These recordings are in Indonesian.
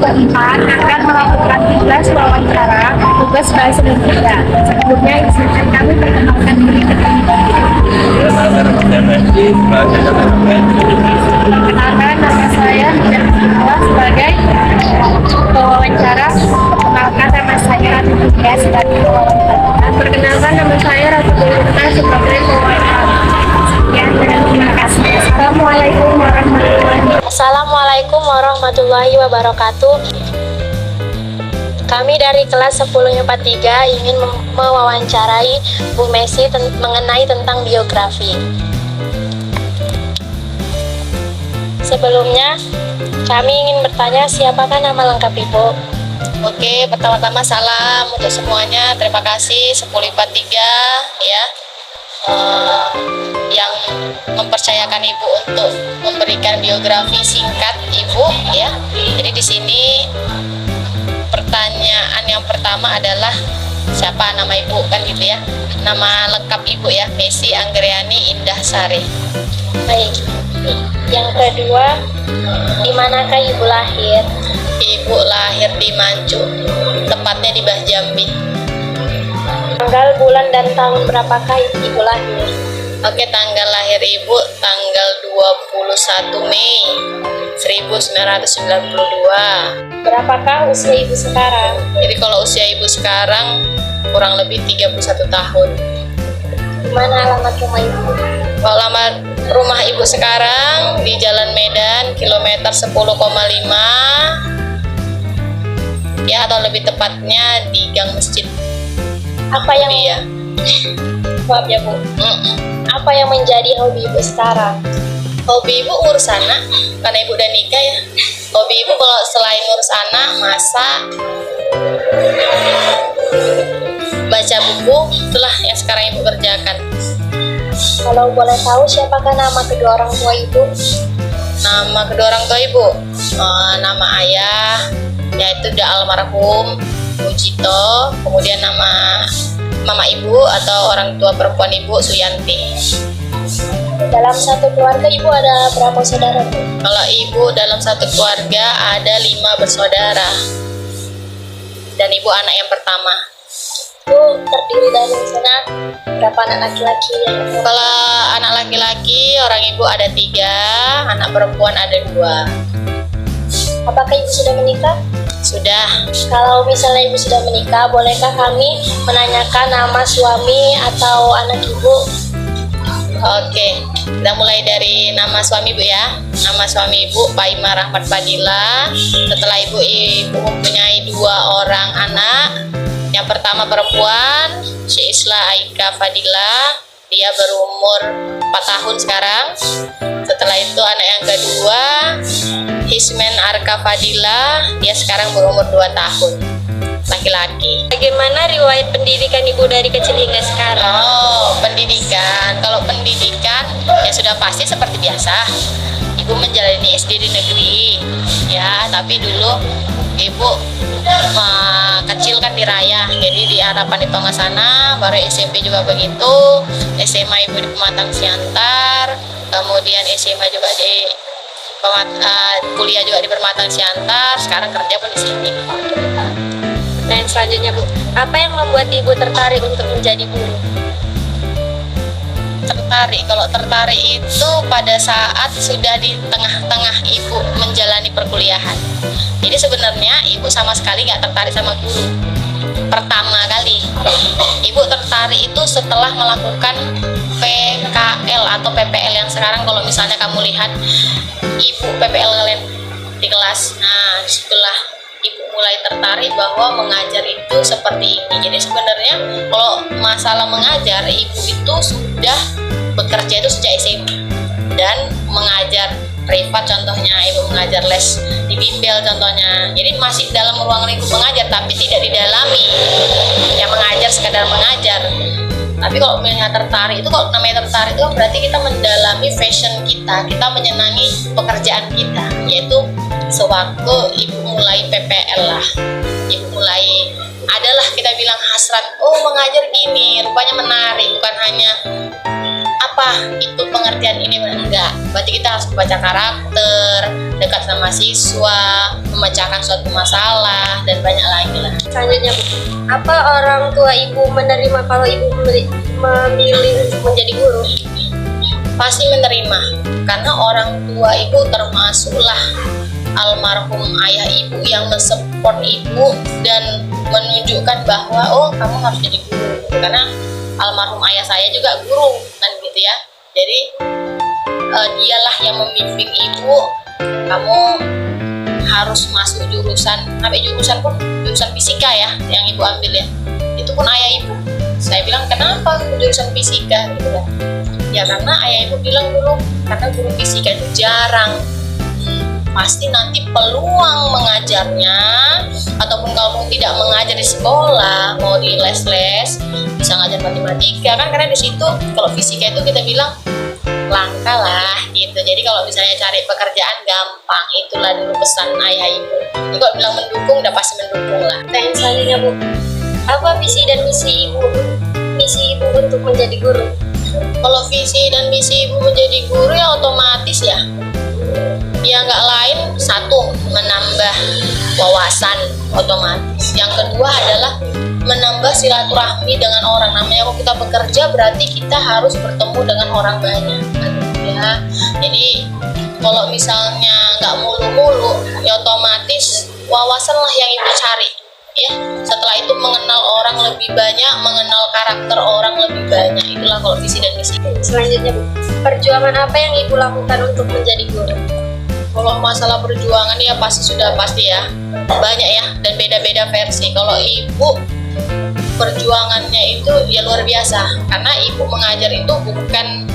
keempat akan melakukan tugas wawancara tugas bahasa Indonesia. Sebelumnya izinkan kami perkenalkan diri terlebih dahulu. Perkenalkan, nama saya Nida Fitnawah sebagai pewawancara. Perkenalkan, nama saya Ratu Julia sebagai pewawancara. Perkenalkan, nama saya Ratu Julia sebagai pewawancara. Sekian dan terima kasih. Assalamualaikum warahmatullahi wabarakatuh. Kami dari kelas 1043 ingin mewawancarai Bu Messi mengenai tentang biografi. Sebelumnya, kami ingin bertanya siapakah nama lengkap Ibu? Oke, pertama-tama salam untuk semuanya. Terima kasih 1043 ya. Yang mempercayakan Ibu untuk memberikan biografi singkat Ibu ya. Jadi di sini pertanyaan yang pertama adalah siapa nama Ibu kan gitu ya. Nama lengkap Ibu ya, Messi Anggriani Indah Sari. Baik. Yang kedua, di manakah Ibu lahir? Ibu lahir di Mancu, tepatnya di Bah Jambi. Tanggal, bulan, dan tahun berapakah Ibu lahir? Oke, tanggal lahir Ibu tanggal 21 Mei 1992. Berapakah usia Ibu sekarang? Jadi kalau usia Ibu sekarang kurang lebih 31 tahun. Di mana alamat rumah Ibu? Kalau alamat rumah Ibu sekarang di Jalan Medan, kilometer 10,5 ya, atau lebih tepatnya di Gang Masjid. Apa yang ya? Maaf ya Bu. Apa yang menjadi hobi Ibu sekarang? Hobi Ibu ngurus anak, karena Ibu udah nikah ya. Hobi Ibu kalau selain ngurus anak, masak, baca buku, itulah yang sekarang Ibu kerjakan. Kalau boleh tahu siapakah nama kedua orang tua Ibu? Nama kedua orang tua Ibu, nama ayah yaitu almarhum Mujito, kemudian nama mama Ibu atau orang tua perempuan Ibu Suyanti. Dalam satu keluarga Ibu ada berapa saudara Bu? Kalau Ibu dalam satu keluarga ada 5 bersaudara dan Ibu anak yang pertama. Itu terdiri dari misalnya berapa anak laki-laki? Kalau anak laki-laki orang Ibu ada 3, anak perempuan ada 2. Apakah Ibu sudah menikah? Sudah. Kalau misalnya Ibu sudah menikah, bolehkah kami menanyakan nama suami atau anak Ibu? Oke, kita mulai dari nama suami Ibu ya. Nama suami Ibu Paima Rahmat Fadila. Setelah Ibu mempunyai 2 orang anak. Yang pertama perempuan, Syiisla Aika Fadila. Dia berumur 4 tahun sekarang. Setelah itu anak yang kedua, Hismen Arka Fadila. Dia sekarang berumur 2 tahun, laki-laki. Bagaimana riwayat pendidikan Ibu dari kecil hingga sekarang? Oh, pendidikan. Kalau pendidikan ya sudah pasti seperti biasa. Ibu menjalani SD di negeri ya, tapi dulu Ibu kecil kan di Raya, jadi di Harapan di Tongasana, baru SMP juga begitu, SMA Ibu di Pematang Siantar, kemudian SMA juga di kuliah juga di Pematang Siantar, sekarang kerja pun di sini. Dan selanjutnya Bu, apa yang membuat Ibu tertarik untuk menjadi guru? Kalau tertarik itu pada saat sudah di tengah-tengah Ibu menjalani perkuliahan. Jadi sebenarnya Ibu sama sekali nggak tertarik sama guru. Pertama kali Ibu tertarik itu setelah melakukan PKL atau PPL yang sekarang kalau misalnya kamu lihat Ibu PPL kalian di kelas. Nah, disitulah Ibu mulai tertarik bahwa mengajar itu seperti ini. Jadi sebenarnya kalau masalah mengajar, Ibu itu sudah bekerja itu sejak SMA dan mengajar privat, contohnya Ibu mengajar les di bimbel contohnya. Jadi masih dalam ruang lingkup mengajar tapi tidak didalami yang mengajar sekadar mengajar. Tapi kalau namanya tertarik itu, kalau namanya tertarik itu berarti kita mendalami passion kita menyenangi pekerjaan kita. Yaitu sewaktu Ibu mulai PPL lah, Ibu mulai adalah kita bilang hasrat, oh mengajar gini, rupanya menarik, bukan hanya apa itu pengertian ini, enggak, berarti kita harus membaca karakter, dekat sama siswa, memecahkan suatu masalah, dan banyak lagi lah. Selanjutnya Bu, apa orang tua Ibu menerima kalau Ibu memilih untuk menjadi guru? Pasti menerima, karena orang tua ibu termasuklah almarhum ayah ibu yang mensupport ibu dan menunjukkan bahwa oh kamu harus jadi guru, karena almarhum ayah saya juga guru kan gitu ya. Jadi dialah yang membimbing ibu, kamu harus masuk jurusan, sampai jurusan pun jurusan fisika ya yang ibu ambil ya, itu pun ayah ibu. Saya bilang kenapa jurusan fisika gitu kan, ya karena ayah ibu bilang dulu karena guru fisika itu jarang, pasti nanti peluang mengajarnya, ataupun kalau tidak mengajar di sekolah, mau di les-les, bisa ngajar matematika kan, karena di situ kalau fisika itu kita bilang langka lah gitu. Jadi kalau misalnya cari pekerjaan gampang, itulah dulu pesan ayah ibu. Jadi kalau bilang mendukung, udah pasti mendukung lah. Nah, yang selanjutnya Bu, apa visi dan misi Ibu untuk menjadi guru? Kalau visi dan misi ibu menjadi guru ya otomatis ya nggak lain, satu menambah wawasan otomatis, yang kedua adalah menambah silaturahmi dengan orang. Namanya kalau kita bekerja berarti kita harus bertemu dengan orang banyak ya. Jadi kalau misalnya nggak mulu-mulu ya otomatis wawasan lah yang ibu cari ya. Setelah itu mengenal orang lebih banyak, mengenal karakter orang lebih banyak. Itulah kalau visi dan misi. Selanjutnya Bu, perjuangan apa yang Ibu lakukan untuk menjadi guru? Kalau masalah perjuangan ya pasti ya banyak ya, dan beda-beda versi. Kalau ibu perjuangannya itu ya luar biasa, karena ibu mengajar itu bukan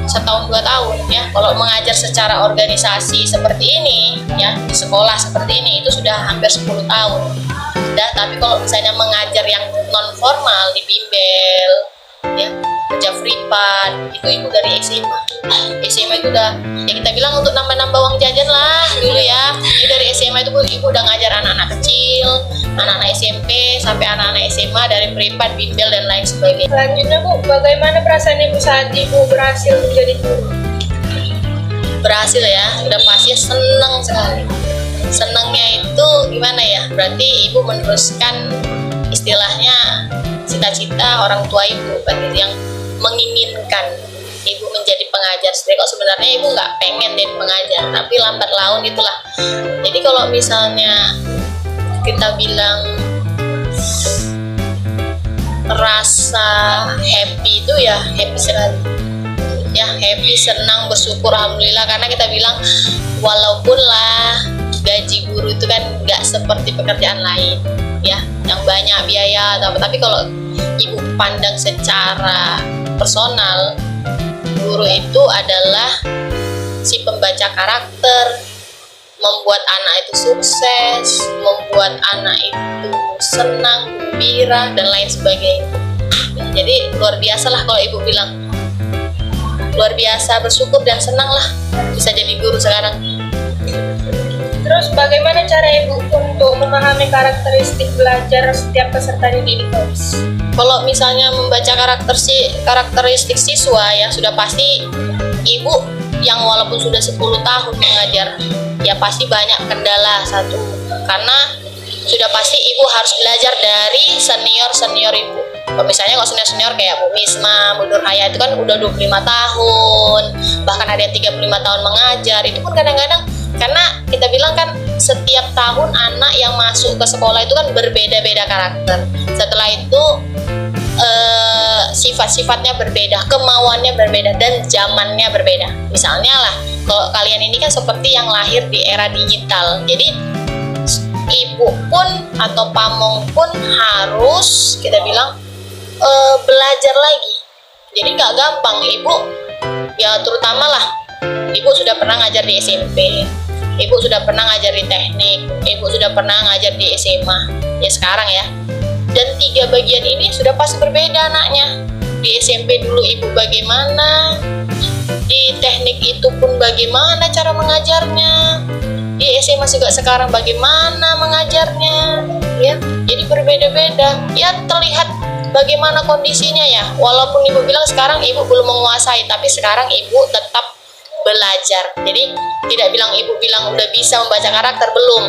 setahun 2 tahun ya. Kalau mengajar secara organisasi seperti ini ya, di sekolah seperti ini itu sudah hampir 10 tahun sudah. Tapi kalau misalnya mengajar yang non formal di bimbel ya, kerja privat, itu ibu dari SMA itu udah ya kita bilang untuk nambah-nambah uang jajan lah dulu ya. Jadi dari SMA itu ibu udah ngajar anak-anak kecil, anak-anak SMP sampai anak-anak SMA, dari privat, bimbel dan lain sebagainya. Selanjutnya Bu, bagaimana perasaan Ibu saat Ibu berhasil menjadi guru? Berhasil ya, udah pasti seneng sekali. Senengnya itu gimana ya, berarti ibu meneruskan istilahnya cita-cita orang tua ibu, berarti yang menginginkan ibu menjadi pengajar. Sebenarnya kok sebenarnya ibu nggak pengen jadi pengajar, tapi lambat laun itulah. Jadi kalau misalnya kita bilang rasa happy itu ya happy sekali ya, happy, senang, bersyukur, alhamdulillah, karena kita bilang walaupun lah gaji guru itu kan nggak seperti pekerjaan lain ya yang banyak biaya atau apa, tapi kalau ibu pandang secara personal, guru itu adalah si pembaca karakter, membuat anak itu sukses, membuat anak itu senang, gembira dan lain sebagainya. Jadi luar biasa lah kalau ibu bilang, luar biasa, bersyukur dan senang lah bisa jadi guru sekarang. Terus bagaimana cara Ibu untuk memahami karakteristik belajar setiap peserta didik kelas? Kalau misalnya membaca karakteristik siswa ya sudah pasti ibu yang walaupun sudah 10 tahun mengajar ya pasti banyak kendala satu, karena sudah pasti ibu harus belajar dari senior ibu. Kalau misalnya kalau senior kayak Bu Misma, Bu Nurhaya itu kan udah 25 tahun, bahkan ada yang 35 tahun mengajar. Itu pun kadang-kadang karena kita bilang kan setiap tahun anak yang masuk ke sekolah itu kan berbeda-beda karakter. Setelah itu sifat-sifatnya berbeda, kemauannya berbeda, dan zamannya berbeda. Misalnya lah, kalau kalian ini kan seperti yang lahir di era digital. Jadi ibu pun atau pamong pun harus kita bilang belajar lagi. Jadi nggak gampang ibu, ya terutama lah ibu sudah pernah ngajar di SMP, ibu sudah pernah ngajar di teknik, ibu sudah pernah ngajar di SMA ya sekarang ya. Dan 3 bagian ini sudah pasti berbeda anaknya. Di SMP dulu ibu bagaimana, di teknik itu pun bagaimana cara mengajarnya, di SMA juga sekarang bagaimana mengajarnya ya. Jadi berbeda-beda ya, terlihat bagaimana kondisinya ya. Walaupun ibu bilang sekarang ibu belum menguasai, tapi sekarang ibu tetap belajar. Jadi tidak ibu bilang udah bisa membaca karakter, belum,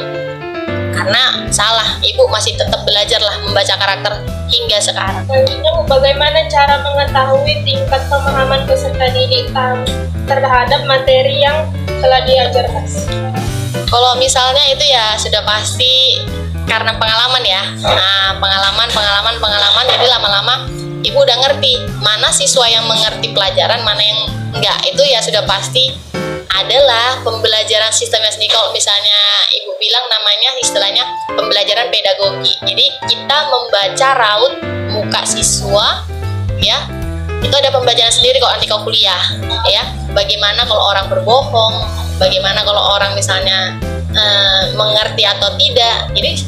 karena salah. Ibu masih tetap belajar lah membaca karakter hingga sekarang. Selanjutnya, Bu, bagaimana cara mengetahui tingkat pemahaman peserta didik kami terhadap materi yang telah diajarkan? Kalau misalnya itu ya sudah pasti karena pengalaman ya. Nah, pengalaman, jadi lama-lama ibu udah ngerti mana siswa yang mengerti pelajaran, mana yang enggak. Itu ya sudah pasti adalah pembelajaran sistemnya sendiri. Kalau misalnya ibu bilang namanya istilahnya pembelajaran pedagogi. Jadi kita membaca raut muka siswa, ya. Itu ada pembelajaran sendiri kalau nanti kau kuliah, ya. Bagaimana kalau orang berbohong, bagaimana kalau orang misalnya mengerti atau tidak. Jadi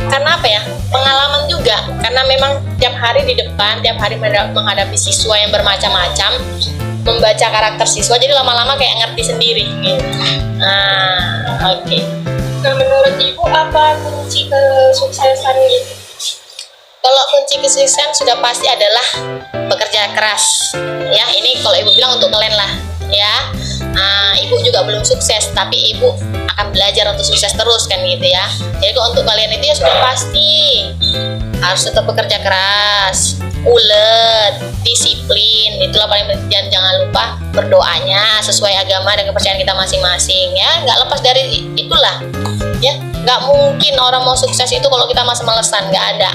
karena apa ya, pengalaman juga, karena memang tiap hari di depan, tiap hari menghadapi siswa yang bermacam-macam, membaca karakter siswa, jadi lama-lama kayak ngerti sendiri gitu. Oke. Nah, menurut Ibu apa kunci kesuksesan itu? Kalau kunci kesuksesan sudah pasti adalah bekerja keras. Ya, ini kalau ibu bilang untuk kalian lah, ya. Ibu juga belum sukses, tapi ibu akan belajar untuk sukses terus kan gitu ya. Jadi kalau untuk kalian itu ya sudah pasti harus tetap bekerja keras, ulet, disiplin. Itulah paling penting. Dan jangan lupa berdoanya sesuai agama dan kepercayaan kita masing-masing, ya. Nggak lepas dari itulah, ya. Nggak mungkin orang mau sukses itu kalau kita masih malesan, nggak ada.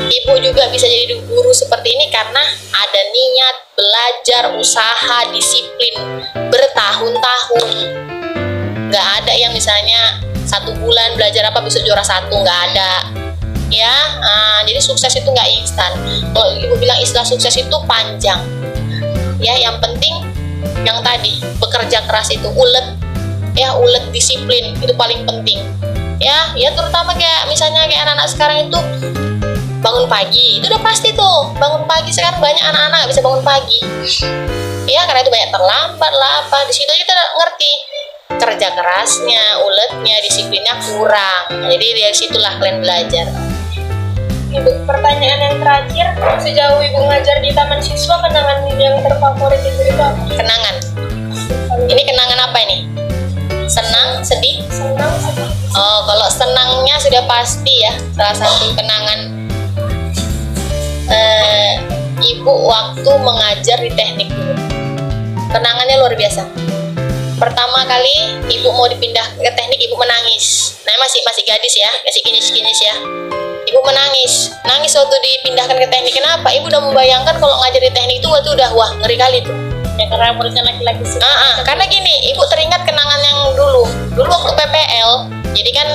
Ibu juga bisa jadi guru seperti ini karena ada niat, belajar, usaha, disiplin bertahun-tahun. Nggak ada yang misalnya 1 bulan belajar apa besok juara 1, nggak ada, ya. Jadi sukses itu nggak instan. Kalau ibu bilang istilah sukses itu panjang, ya. Yang penting yang tadi bekerja keras itu, ulet, ya, ulet, disiplin itu paling penting, ya. Ya terutama kayak misalnya kayak anak-anak sekarang itu bangun pagi, itu udah pasti tuh bangun pagi. Sekarang banyak anak-anak nggak bisa bangun pagi, ya, karena itu banyak terlambat lah apa. Di situ kita ngerti kerja kerasnya, uletnya, disiplinnya kurang. Jadi dari situlah kalian belajar. Ibu, pertanyaan yang terakhir, sejauh Ibu ngajar di taman siswa, kenangan yang terfavorit itu apa? Kenangan. Ini kenangan apa ini? Senang, sedih? Senang, sedih. Oh, kalau senangnya sudah pasti ya. Salah satu kenangan ibu waktu mengajar di teknik dulu. Kenangannya luar biasa. Pertama kali ibu mau dipindah ke teknik, ibu menangis. Nah, masih gadis ya, masih kinis ya. Ibu menangis waktu dipindahkan ke teknik. Kenapa? Ibu udah membayangkan kalau ngajar di teknik itu waktu udah wah ngeri kali tuh. Ya, karena muridnya laki-laki sih. Karena gini, ibu teringat kenangan yang dulu waktu PPL. Jadi kan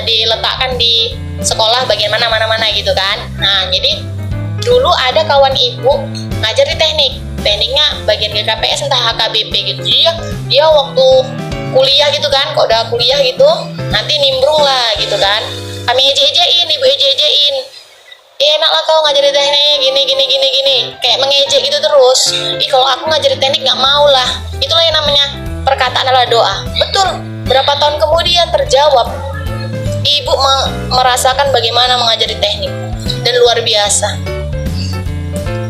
diletakkan di sekolah bagian mana gitu kan. Nah, jadi dulu ada kawan ibu ngajar di tekniknya bagian GKPS entah HKBP gitu. Jadi dia waktu kuliah gitu kan, kok udah kuliah gitu nanti nimbrung lah gitu kan, kami eje-ejein, ibu eje-ejein, enak lah kau ngajar di teknik gini, kayak mengejek gitu terus. Kalau aku ngajar di teknik nggak mau lah. Itulah yang namanya perkataan adalah doa. Betul, berapa tahun kemudian terjawab. Ibu merasakan bagaimana mengajar di teknik dan luar biasa.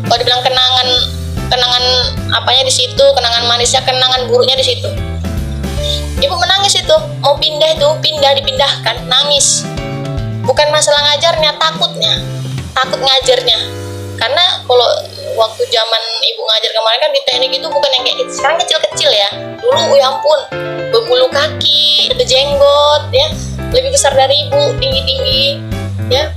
Kalau dibilang kenangan apanya di situ, kenangan manisnya, kenangan buruknya di situ. Ibu menangis itu, mau dipindahkan, nangis. Bukan masalah ngajarnya, takut ngajarnya. Karena kalau waktu zaman ibu ngajar kemarin kan di teknik itu bukan yang kayak gitu. Sekarang kecil-kecil ya. Dulu ya ampun, berbulu kaki, berjenggot ya. Lebih besar dari ibu, tinggi-tinggi, ya.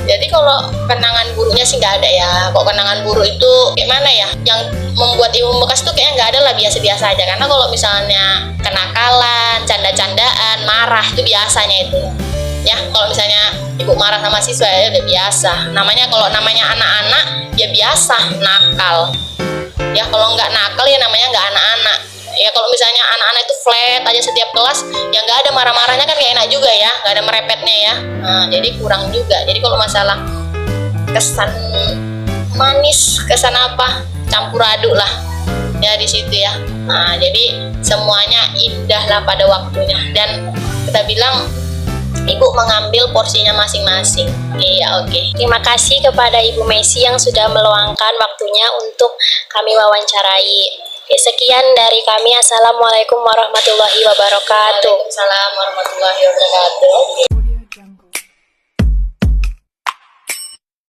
Jadi kalau kenangan buruknya sih nggak ada ya. Kalau kenangan buruk itu kayak mana ya? Yang membuat ibu membekas tuh kayaknya nggak ada lah, biasa-biasa aja. Karena kalau misalnya kenakalan, canda-candaan, marah itu biasanya itu. Ya, kalau misalnya ibu marah sama siswa ya udah biasa. Kalau namanya anak-anak ya biasa nakal. Ya kalau nggak nakal ya namanya nggak anak-anak. Ya kalau misalnya anak-anak itu flat aja setiap kelas, ya nggak ada marah-marahnya kan kayak enak juga ya, nggak ada merepetnya ya. Nah, jadi kurang juga. Jadi kalau masalah kesan manis, kesan apa, campur aduk lah ya di situ ya. Nah, jadi semuanya indah lah pada waktunya. Dan kita bilang ibu mengambil porsinya masing-masing. Iya, oke. Terima kasih kepada Ibu Messi yang sudah meluangkan waktunya untuk kami wawancarai. Sekian dari kami. Assalamualaikum warahmatullahi wabarakatuh. Waalaikumsalam warahmatullahi wabarakatuh.